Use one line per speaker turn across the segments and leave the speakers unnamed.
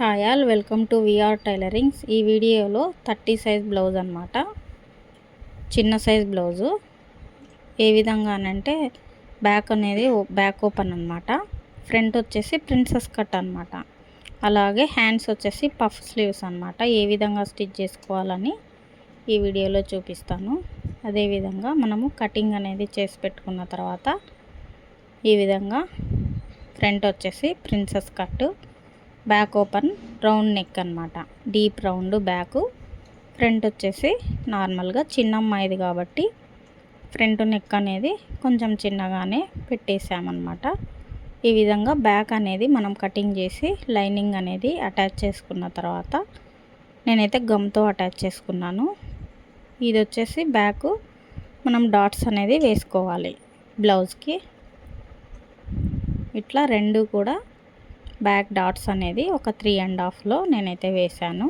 Hi all, welcome to VR tailorings. ఈ వీడియోలో 30 size blouse అనమాట. చిన్న సైజ్ బ్లౌజు ఏ విధంగానంటే బ్యాక్ అనేది బ్యాక్ ఓపెన్ అనమాట. ఫ్రంట్ వచ్చేసి ప్రిన్సెస్ కట్ అనమాట. అలాగే హ్యాండ్స్ వచ్చేసి పఫ్ స్లీవ్స్ అనమాట. ఏ విధంగా స్టిచ్ చేసుకోవాలని ఈ వీడియోలో చూపిస్తాను. అదేవిధంగా మనము కటింగ్ అనేది చేసి పెట్టుకున్న తర్వాత ఈ విధంగా ఫ్రంట్ వచ్చేసి princess cut, back open round neck అనమాట. డీప్ రౌండ్ బ్యాక్, ఫ్రంట్ వచ్చేసి నార్మల్గా చిన్న అమ్మాయిది కాబట్టి ఫ్రంట్ నెక్ అనేది కొంచెం చిన్నగానే పెట్టేసామన్నమాట. ఈ విధంగా బ్యాక్ అనేది మనం కటింగ్ చేసి లైనింగ్ అనేది అటాచ్ చేసుకున్న తర్వాత నేనైతే గమ్తో అటాచ్ చేసుకున్నాను. ఇది వచ్చేసి బ్యాక్ మనం డాట్స్ అనేది వేసుకోవాలి బ్లౌజ్కి. ఇట్లా రెండు కూడా బ్యాక్ డాట్స్ అనేది ఒక 3.5లో నేనైతే వేశాను.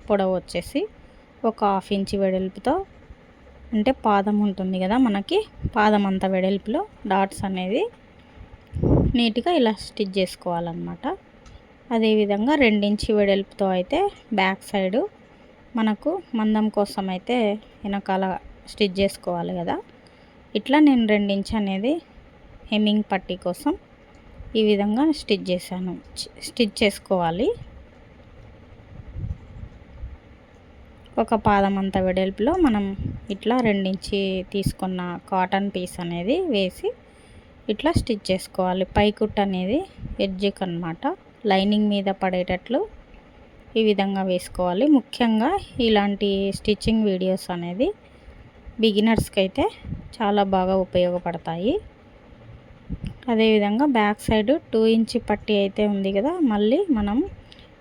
పొడవు వచ్చేసి ఒక 1/2 ఇంచ్ వెడల్పుతో, అంటే పాదం ఉంటుంది కదా మనకి, పాదం అంత వెడల్పులో డాట్స్ అనేది నీట్గా ఇలా స్టిచ్ చేసుకోవాలన్నమాట. అదేవిధంగా 2 ఇంచ్ వెడల్పుతో అయితే బ్యాక్ సైడు మనకు మందం కోసం అయితే వెనకాల స్టిచ్ చేసుకోవాలి కదా. ఇట్లా నేను 2 ఇంచ్ అనేది హెమ్మింగ్ పట్టీ కోసం ఈ విధంగా స్టిచ్ చేసుకోవాలి. ఒక పాదం అంత వెడల్పులో మనం ఇట్లా 2 ఇంచ్ తీసుకున్న కాటన్ పీస్ అనేది వేసి ఇట్లా స్టిచ్ చేసుకోవాలి. పైకుట్ అనేది ఎడ్జ్కి అన్నమాట, లైనింగ్ మీద పడేటట్లు ఈ విధంగా వేసుకోవాలి. ముఖ్యంగా ఇలాంటి స్టిచ్చింగ్ వీడియోస్ అనేది బిగినర్స్కి అయితే చాలా బాగా ఉపయోగపడతాయి. అదేవిధంగా బ్యాక్ సైడ్ 2 ఇంచ్ పట్టీ అయితే ఉంది కదా, మళ్ళీ మనం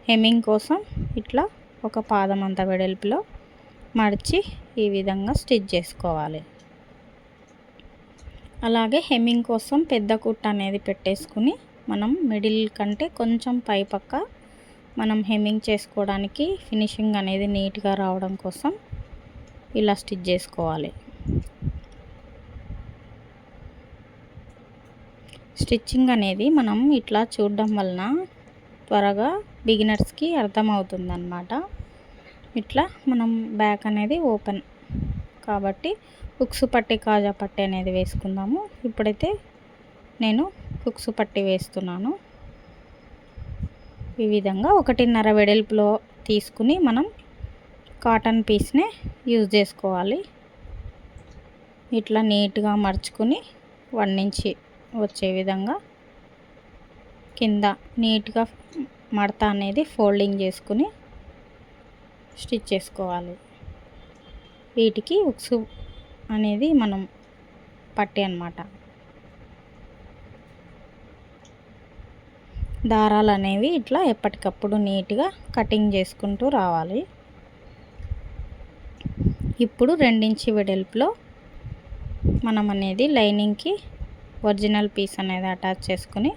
హెమ్మింగ్ కోసం ఇట్లా ఒక పాదం అంత వెడల్పులో మడిచి ఈ విధంగా స్టిచ్ చేసుకోవాలి. అలాగే హెమ్మింగ్ కోసం పెద్ద కుట్ట అనేది పెట్టేసుకుని మనం మిడిల్ కంటే కొంచెం పై పక్క మనం హెమ్మింగ్ చేసుకోవడానికి ఫినిషింగ్ అనేది నీట్గా రావడం కోసం ఇలా స్టిచ్ చేసుకోవాలి. స్టిచ్చింగ్ అనేది మనం ఇట్లా చూడడం వలన త్వరగా బిగినర్స్కి అర్థమవుతుందన్నమాట. ఇట్లా మనం బ్యాక్ అనేది ఓపెన్ కాబట్టి హుక్స్ పట్టి, కాజా పట్టి అనేది వేసుకుందాము. ఇప్పుడైతే నేను హుక్స్ పట్టి వేస్తున్నాను. ఈ విధంగా 1.5 వెడల్పులో తీసుకుని మనం కాటన్ పీస్నే యూజ్ చేసుకోవాలి. ఇట్లా నీట్గా మర్చుకుని 1 ఇంచ్ వచ్చే విధంగా కింద నీట్గా మడత అనేది ఫోల్డింగ్ చేసుకుని స్టిచ్ చేసుకోవాలి. వీటికి హుక్స్ అనేది మనం పట్టి అన్నమాట. దారాలు అనేవి ఇట్లా ఎప్పటికప్పుడు నీట్గా కటింగ్ చేసుకుంటూ రావాలి. ఇప్పుడు 2 ఇంచ్ వెడల్పులో మనం అనేది లైనింగ్కి ఒరిజినల్ పీస్ అనేది అటాచ్ చేసుకుని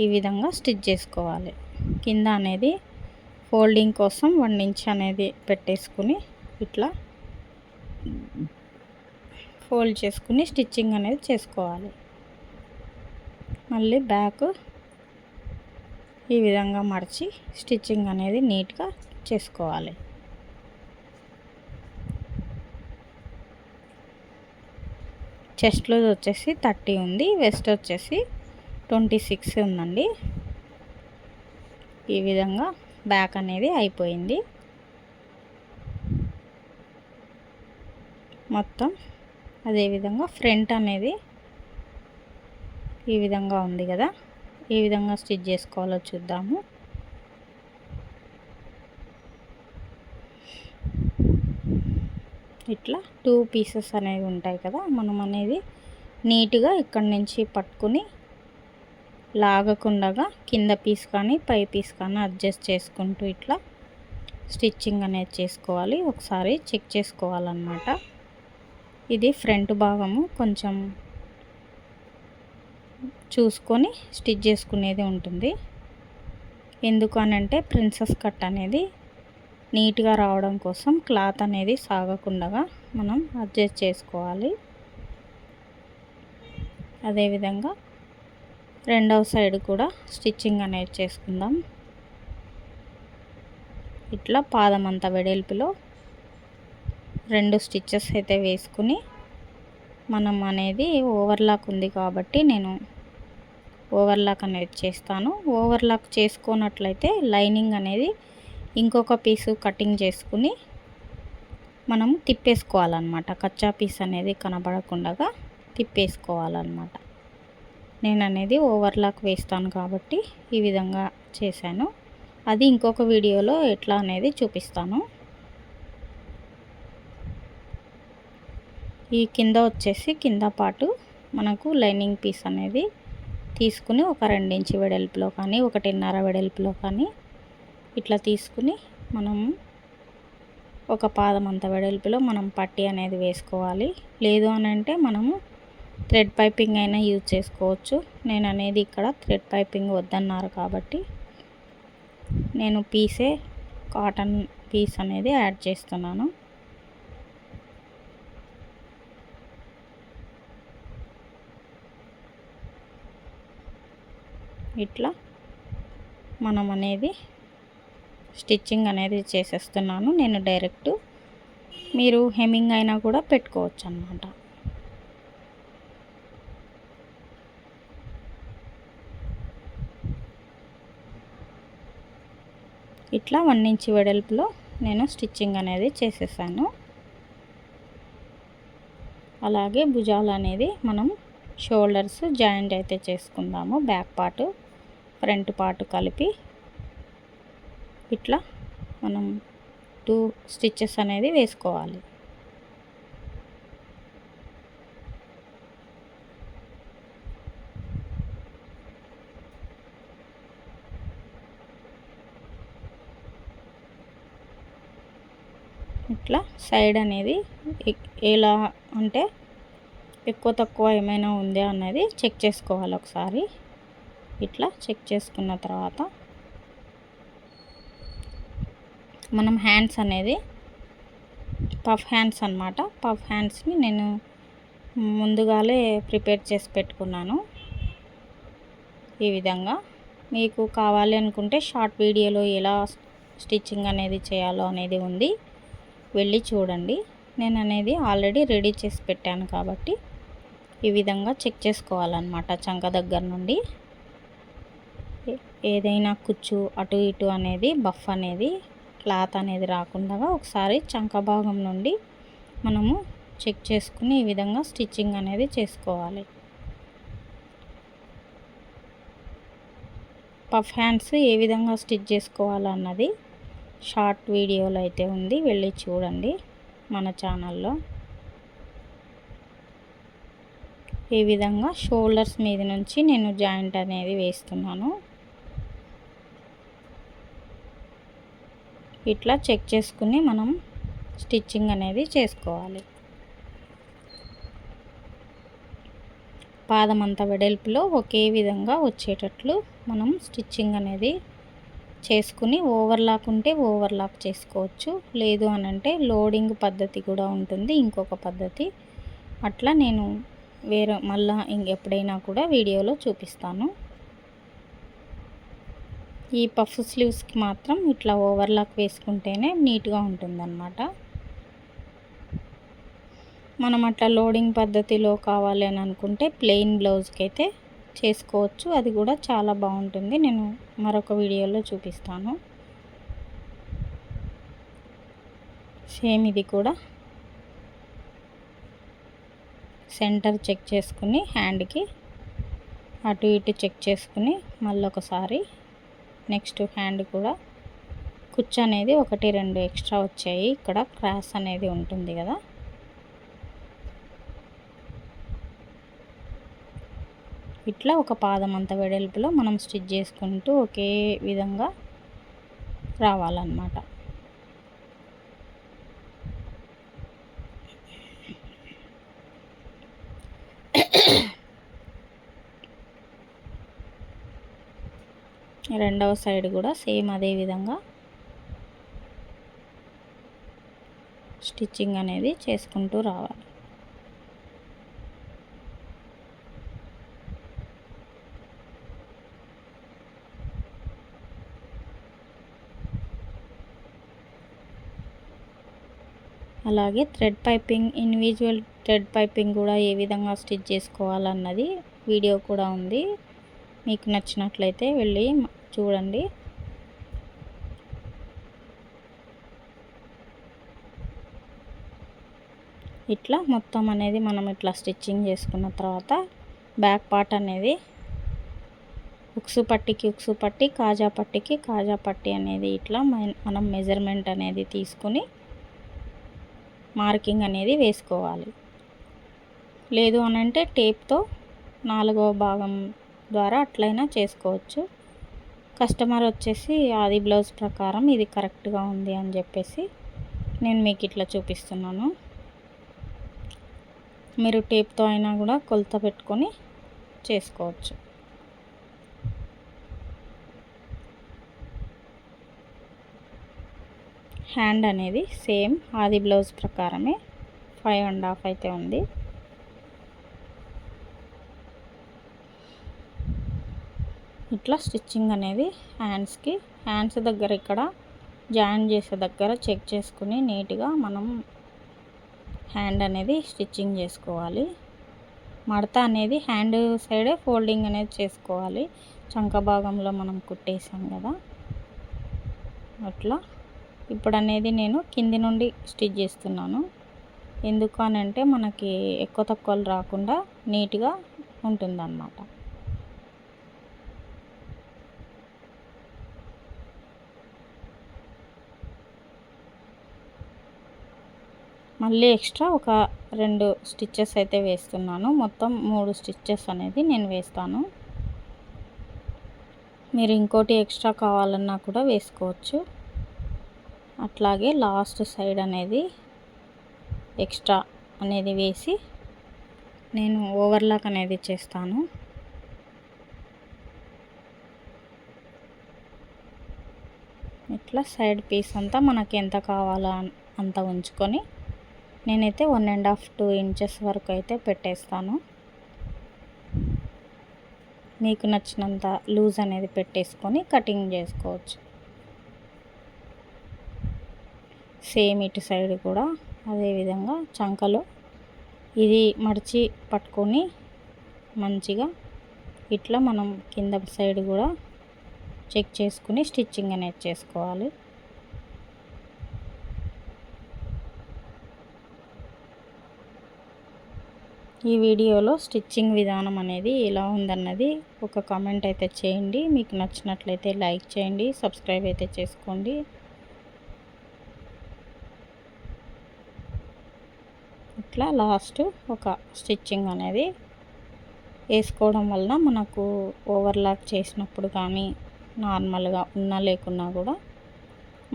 ఈ విధంగా స్టిచ్ చేసుకోవాలి. కింద అనేది ఫోల్డింగ్ కోసం 1 ఇంచ్ అనేది పెట్టేసుకుని ఇట్లా ఫోల్డ్ చేసుకుని స్టిచ్చింగ్ అనేది చేసుకోవాలి. మళ్ళీ బ్యాక్ ఈ విధంగా మడిచి స్టిచ్చింగ్ అనేది నీట్గా చేసుకోవాలి. చెస్ట్ లూజ్ వచ్చేసి 30 ఉంది, వెస్ట్ వచ్చేసి 26 ఉందండి. ఈ విధంగా బ్యాక్ అనేది అయిపోయింది మొత్తం. అదేవిధంగా ఫ్రంట్ అనేది ఈ విధంగా ఉంది కదా, ఈ విధంగా స్టిచ్ చేసుకోవాలో చూద్దాము. ఇట్లా 2 పీసెస్ అనేవి ఉంటాయి కదా, మనం అనేది నీట్గా ఇక్కడి నుంచి పట్టుకుని లాగకుండా కింద పీస్ కానీ పై పీస్ కానీ అడ్జస్ట్ చేసుకుంటూ ఇట్లా స్టిచ్చింగ్ అనేది చేసుకోవాలి. ఒకసారి చెక్ చేసుకోవాలన్నమాట. ఇది ఫ్రంట్ భాగము కొంచెం చూసుకొని స్టిచ్ చేసుకునేది ఉంటుంది. ఎందుకు అనంటే ప్రిన్సెస్ కట్ అనేది నీట్గా రావడం కోసం క్లాత్ అనేది సాగకుండా మనం అడ్జస్ట్ చేసుకోవాలి. అదేవిధంగా రెండవ సైడ్ కూడా స్టిచ్చింగ్ అనేది చేసుకుందాం. ఇట్లా పాదం అంత వెడల్పులో 2 స్టిచ్చెస్ అయితే వేసుకుని మనం అనేది ఓవర్లాక్ ఉంది కాబట్టి నేను ఓవర్లాక్ అనేది చేస్తాను. ఓవర్లాక్ చేసుకోనట్లయితే లైనింగ్ అనేది ఇంకొక పీసు కటింగ్ చేసుకుని మనం తిప్పేసుకోవాలన్నమాట. కచ్చా పీస్ అనేది కనబడకుండా తిప్పేసుకోవాలన్నమాట. నేను అనేది ఓవర్లాక్ వేస్తాను కాబట్టి ఈ విధంగా చేశాను. అది ఇంకొక వీడియోలో ఎట్లా అనేది చూపిస్తాను. ఈ కింద వచ్చేసి కింద పాటు మనకు లైనింగ్ పీస్ అనేది తీసుకుని ఒక 2 ఇంచ్ వెడల్పులో కానీ 1.5 వెడల్పులో కానీ ఇట్లా తీసుకుని మనం ఒక పాదం అంత వెడల్పులో మనం పట్టీ అనేది వేసుకోవాలి. లేదు అని అంటే మనము థ్రెడ్ పైపింగ్ అయినా యూజ్ చేసుకోవచ్చు. నేను అనేది ఇక్కడ థ్రెడ్ పైపింగ్ వద్దన్నారు కాబట్టి నేను కాటన్ పీస్ అనేది యాడ్ చేస్తున్నాను. ఇట్లా మనం అనేది స్టిచ్చింగ్ అనేది చేసేస్తున్నాను. నేను డైరెక్ట్ మీరు హెమ్మింగ్ అయినా కూడా పెట్టుకోవచ్చు అన్నమాట. ఇట్లా 1 ఇంచ్ వెడల్పులో నేను స్టిచ్చింగ్ అనేది చేసేసాను. అలాగే భుజాలు అనేది మనం షోల్డర్స్ జాయింట్ అయితే చేసుకుందాము. బ్యాక్ పార్ట్ ఫ్రంట్ పార్ట్ కలిపి ఇట్లా మనం 2 స్టిచ్చెస్ అనేది వేసుకోవాలి. ఇట్లా సైడ్ అనేది ఎలా అంటే ఎక్కువ తక్కువ ఏమైనా ఉందా అనేది చెక్ చేసుకోవాలి ఒకసారి. ఇట్లా చెక్ చేసుకున్న తర్వాత మనం హ్యాండ్స్ అనేది పఫ్ హ్యాండ్స్ అన్నమాట. పఫ్ హ్యాండ్స్ని నేను ముందుగానే ప్రిపేర్ చేసి పెట్టుకున్నాను. ఈ విధంగా మీకు కావాలి అనుకుంటే షార్ట్ వీడియోలో ఎలా స్టిచ్చింగ్ అనేది చేయాలో అనేది ఉంది, వెళ్ళి చూడండి. నేను అనేది ఆల్రెడీ రెడీ చేసి పెట్టాను కాబట్టి ఈ విధంగా చెక్ చేసుకోవాలన్నమాట. చంక దగ్గర నుండి ఏదైనా కుచ్చు అటు ఇటు అనేది బఫ్ అనేది క్లాత్ అనేది రాకుండా ఒకసారి చంక భాగం నుండి మనము చెక్ చేసుకుని ఈ విధంగా స్టిచ్చింగ్ అనేది చేసుకోవాలి. పఫ్ హ్యాండ్స్ ఏ విధంగా స్టిచ్ చేసుకోవాలన్నది షార్ట్ వీడియోలో అయితే ఉంది, వెళ్ళి చూడండి మన ఛానల్లో. ఈ విధంగా షోల్డర్స్ మీద నుంచి నేను జాయింట్ అనేది వేస్తున్నాను. ఇట్లా చెక్ చేసుకుని మనం స్టిచ్చింగ్ అనేది చేసుకోవాలి. పాదం అంత వెడల్పులో ఒకే విధంగా వచ్చేటట్లు మనం స్టిచ్చింగ్ అనేది చేసుకుని ఓవర్లాక్ ఉంటే ఓవర్లాక్ చేసుకోవచ్చు. లేదు అని అంటే లోడింగ్ పద్ధతి కూడా ఉంటుంది, ఇంకొక పద్ధతి. అట్లా నేను మళ్ళీ ఇంకెప్పుడైనా కూడా వీడియోలో చూపిస్తాను. ఈ పఫ్ స్లీవ్స్కి మాత్రం ఇట్లా ఓవర్లాక్ వేసుకుంటేనే నీట్గా ఉంటుందన్నమాట. మనం అట్లా లోడింగ్ పద్ధతిలో కావాలి అని అనుకుంటే ప్లెయిన్ బ్లౌజ్కి అయితే చేసుకోవచ్చు, అది కూడా చాలా బాగుంటుంది. నేను మరొక వీడియోలో చూపిస్తాను. సేమ్ ఇది కూడా సెంటర్ చెక్ చేసుకుని హ్యాండ్కి అటు ఇటు చెక్ చేసుకుని మళ్ళీ ఒకసారి నెక్స్ట్ హ్యాండ్ కూడా కుచ్చు అనేది 1-2 ఎక్స్ట్రా వచ్చాయి. ఇక్కడ క్రాస్ అనేది ఉంటుంది కదా, ఇట్లా ఒక పాదం అంత వెడల్పులో మనం స్టిచ్ చేసుకుంటూ ఒకే విధంగా రావాలన్నమాట. రెండవ సైడ్ కూడా సేమ్ అదే విధంగా స్టిచ్చింగ్ అనేది చేసుకుంటూ రావాలి. అలాగే thread piping, individual thread piping కూడా ఏ విధంగా స్టిచ్ చేసుకోవాలన్నది వీడియో కూడా ఉంది. మీకు నచ్చినట్లయితే వెళ్ళి చూడండి. ఇట్లా మొత్తం అనేది మనం ఇట్లా స్టిచ్చింగ్ చేసుకున్న తర్వాత బ్యాక్ పార్ట్ అనేది ఉక్సు పట్టికి ఉక్సు పట్టి, కాజా పట్టికి కాజా పట్టి అనేది ఇట్లా మనం మెజర్మెంట్ అనేది తీసుకుని మార్కింగ్ అనేది వేసుకోవాలి. లేదు అనంటే టేప్తో 4వ భాగం ద్వారా అట్లయినా చేసుకోవచ్చు. కస్టమర్ వచ్చేసి ఆది బ్లౌజ్ ప్రకారం ఇది కరెక్ట్గా ఉంది అని చెప్పేసి నేను మీకు ఇట్లా చూపిస్తున్నాను. మీరు టేప్తో అయినా కూడా కొలత పెట్టుకొని చేసుకోవచ్చు. హ్యాండ్ అనేది సేమ్ ఆది బ్లౌజ్ ప్రకారమే 5.5 అయితే ఉంది. ఇట్లా స్టిచ్చింగ్ అనేది హ్యాండ్స్ దగ్గర ఇక్కడ జాయిన్ చేసే దగ్గర చెక్ చేసుకుని నీట్గా మనం హ్యాండ్ అనేది స్టిచ్చింగ్ చేసుకోవాలి. మడత అనేది హ్యాండ్ సైడే ఫోల్డింగ్ అనేది చేసుకోవాలి. చంక భాగంలో మనం కుట్టేసాం కదా అట్లా. ఇప్పుడు అనేది నేను కింది నుండి స్టిచ్ చేస్తున్నాను. ఎందుకు అనంటే మనకి ఎక్కువ తక్కువలు రాకుండా నీట్గా ఉంటుందన్నమాట. మళ్ళీ ఎక్స్ట్రా ఒక 2 స్టిచ్చెస్ అయితే వేస్తున్నాను. మొత్తం 3 స్టిచ్చెస్ అనేది నేను వేస్తాను. మీరు ఇంకోటి ఎక్స్ట్రా కావాలన్నా కూడా వేసుకోవచ్చు. అట్లాగే లాస్ట్ సైడ్ అనేది ఎక్స్ట్రా అనేది వేసి నేను ఓవర్లాక్ అనేది చేస్తాను. ఇట్లా సైడ్ పీస్ అంతా మనకి ఎంత కావాలో అంత ఉంచుకొని నేనైతే 1.5-2 ఇంచెస్ వరకు అయితే పెట్టేస్తాను. మీకు నచ్చినంత లూజ్ అనేది పెట్టేసుకొని కటింగ్ చేసుకోవచ్చు. సేమ్ ఇటు సైడ్ కూడా అదేవిధంగా చంకలో ఇది మడిచి పట్టుకొని మంచిగా ఇట్లా మనం కింద సైడ్ కూడా చెక్ చేసుకుని స్టిచ్చింగ్ అనేది చేసుకోవాలి. ఈ వీడియోలో స్టిచ్చింగ్ విధానం అనేది ఎలా ఉందన్నది ఒక కామెంట్ అయితే చేయండి. మీకు నచ్చినట్లయితే లైక్ చేయండి, సబ్స్క్రైబ్ అయితే చేసుకోండి. ఇట్లా లాస్ట్ ఒక స్టిచ్చింగ్ అనేది వేసుకోవడం వలన మనకు ఓవర్లాక్ చేసినప్పుడు కానీ నార్మల్గా ఉన్నా లేకున్నా కూడా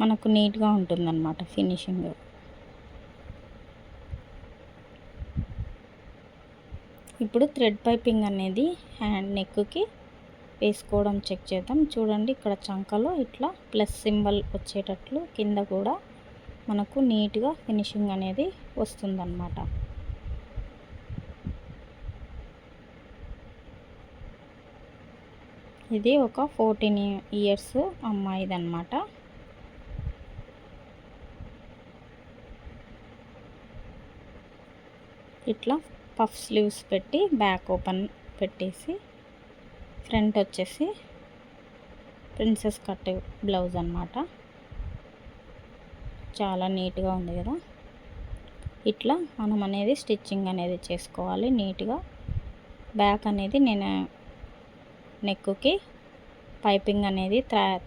మనకు నీట్గా ఉంటుందన్నమాట ఫినిషింగ్. ఇప్పుడు థ్రెడ్ పైపింగ్ అనేది హ్యాండ్ నెక్కి వేసుకోవడం చెక్ చేద్దాం. చూడండి, ఇక్కడ చంకలో ఇట్లా ప్లస్ సింబల్ వచ్చేటట్లు కింద కూడా మనకు నీట్గా ఫినిషింగ్ అనేది వస్తుందన్నమాట. ఇది ఒక 14 ఇయర్స్ అమ్మాయిదన్నమాట. ఇట్లా పఫ్ స్లీవ్స్ పెట్టి బ్యాక్ ఓపెన్ పెట్టేసి ఫ్రంట్ వచ్చేసి ప్రిన్సెస్ కట్ బ్లౌజ్ అన్నమాట. చాలా నీట్గా ఉంది కదా. ఇట్లా మనం అనేది స్టిచ్చింగ్ అనేది చేసుకోవాలి నీట్గా. బ్యాక్ అనేది నేను నెక్కి పైపింగ్ అనేది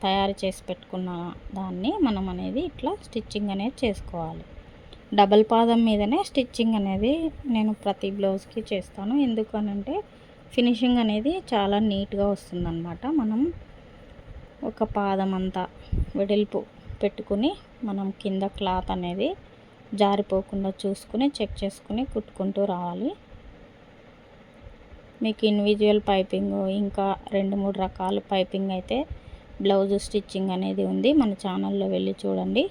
తయారు చేసి పెట్టుకున్న దాన్ని మనం అనేది ఇట్లా స్టిచ్చింగ్ అనేది చేసుకోవాలి. డబల్ పాదం మీదనే స్టిచ్చింగ్ అనేది నేను ప్రతి బ్లౌజ్కి చేస్తాను. ఎందుకనంటే ఫినిషింగ్ అనేది చాలా నీట్గా వస్తుందన్నమాట. మనం ఒక పాదం అంతా వెడల్పు పెట్టుకుని మనం కింద క్లాత్ అనేది జారిపోకుండా చూసుకుని చెక్ చేసుకుని కుట్టుకుంటూ రావాలి. మీకు ఇండివిజువల్ పైపింగ్ ఇంకా 2-3 రకాల పైపింగ్ అయితే బ్లౌజ్ స్టిచ్చింగ్ అనేది ఉంది. మన ఛానల్లో వెళ్ళి చూడండి.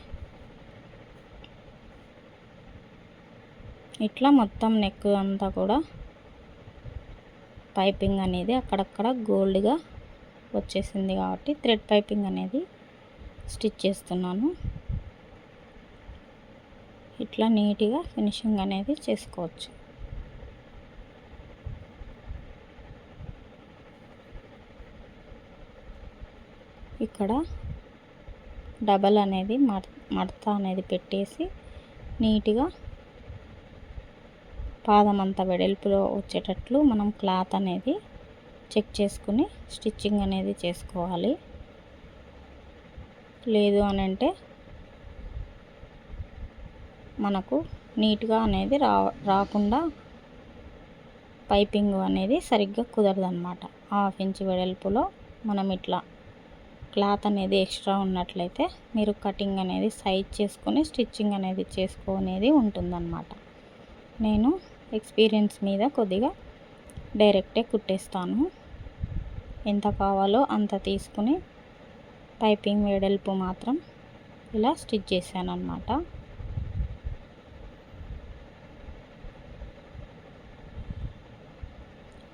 ఇట్లా మొత్తం నెక్ అంతా కూడా పైపింగ్ అనేది అక్కడక్కడ గోల్డ్గా వచ్చేసింది కాబట్టి థ్రెడ్ పైపింగ్ అనేది స్టిచ్ చేస్తున్నాను. ఇట్లా నీట్గా ఫినిషింగ్ అనేది చేసుకోవచ్చు. ఇక్కడ డబల్ అనేది మడత అనేది పెట్టేసి నీట్గా పాదం అంతా వెడల్పులో వచ్చేటట్లు మనం క్లాత్ అనేది చెక్ చేసుకుని స్టిచ్చింగ్ అనేది చేసుకోవాలి. లేదు అని అంటే మనకు నీట్గా అనేది రాకుండా పైపింగ్ అనేది సరిగ్గా కుదరదన్నమాట. 1/2 ఇంచ్ వెడల్పులో మనం ఇట్లా క్లాత్ అనేది ఎక్స్ట్రా ఉన్నట్లయితే మీరు కటింగ్ అనేది సైజ్ చేసుకొని స్టిచ్చింగ్ అనేది చేసుకునేది ఉంటుందన్నమాట. నేను ఎక్స్పీరియన్స్ మీద కొద్దిగా డైరెక్టే కుట్టేస్తాను. ఎంత కావాలో అంత తీసుకుని పైపింగ్ వెడల్పు మాత్రం ఇలా స్టిచ్ చేశాను అన్నమాట.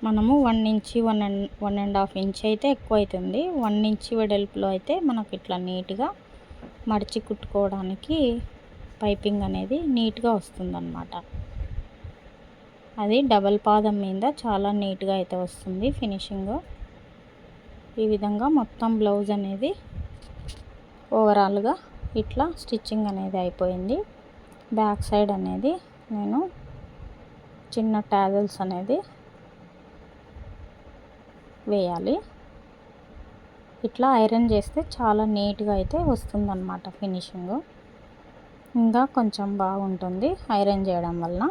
మనము 1 ఇంచ్ 1.5 ఇంచ్ అయితే ఎక్కువ అవుతుంది. 1 ఇంచ్ వెడల్పులో అయితే మనకు ఇట్లా నీట్గా మడిచి కుట్టుకోవడానికి పైపింగ్ అనేది నీట్గా వస్తుందన్నమాట. అది డబల్ పాదం మీద చాలా నీట్గా అయితే వస్తుంది ఫినిషింగ్. ఈ విధంగా మొత్తం బ్లౌజ్ అనేది ఓవరాల్గా ఇట్లా స్టిచ్చింగ్ అనేది అయిపోయింది. బ్యాక్ సైడ్ అనేది నేను చిన్న టాజల్స్ అనేది వేయాలి. ఇట్లా ఐరన్ చేస్తే చాలా నీట్గా అయితే వస్తుందన్నమాట ఫినిషింగ్. ఇంకా కొంచెం బాగుంటుంది ఐరన్ చేయడం వల్ల.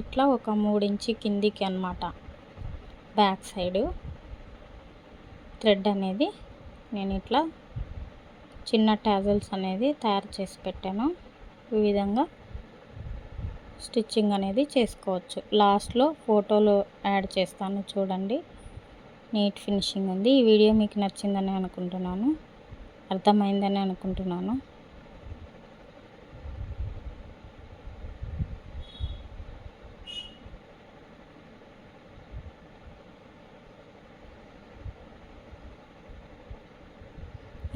ఇట్లా ఒక 3 ఇంచ్ కిందికి అన్నమాట బ్యాక్ సైడ్ థ్రెడ్ అనేది నేను ఇట్లా చిన్న టాజల్స్ అనేది తయారు చేసి పెట్టాను. ఈ విధంగా స్టిచ్చింగ్ అనేది చేసుకోవచ్చు. లాస్ట్లో ఫోటోలో యాడ్ చేస్తాను చూడండి. నీట్ ఫినిషింగ్ ఉంది. ఈ వీడియో మీకు నచ్చిందని అనుకుంటున్నాను, అర్థమైందని అనుకుంటున్నాను.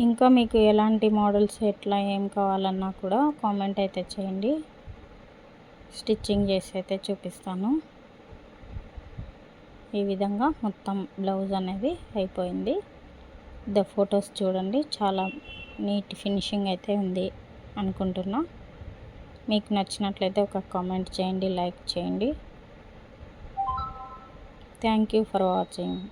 ఇంకా మీకు ఎలాంటి మోడల్స్ ఎట్లా ఏం కావాలన్నా కూడా కామెంట్ అయితే చేయండి. స్టిచ్చింగ్ చేసి అయితే చూపిస్తాను. ఈ విధంగా మొత్తం బ్లౌజ్ అనేది అయిపోయింది. ఫొటోస్ చూడండి, చాలా నీట్ ఫినిషింగ్ అయితే ఉంది అనుకుంటున్నా. మీకు నచ్చినట్లయితే ఒక కామెంట్ చేయండి, లైక్ చేయండి. Thank you for watching.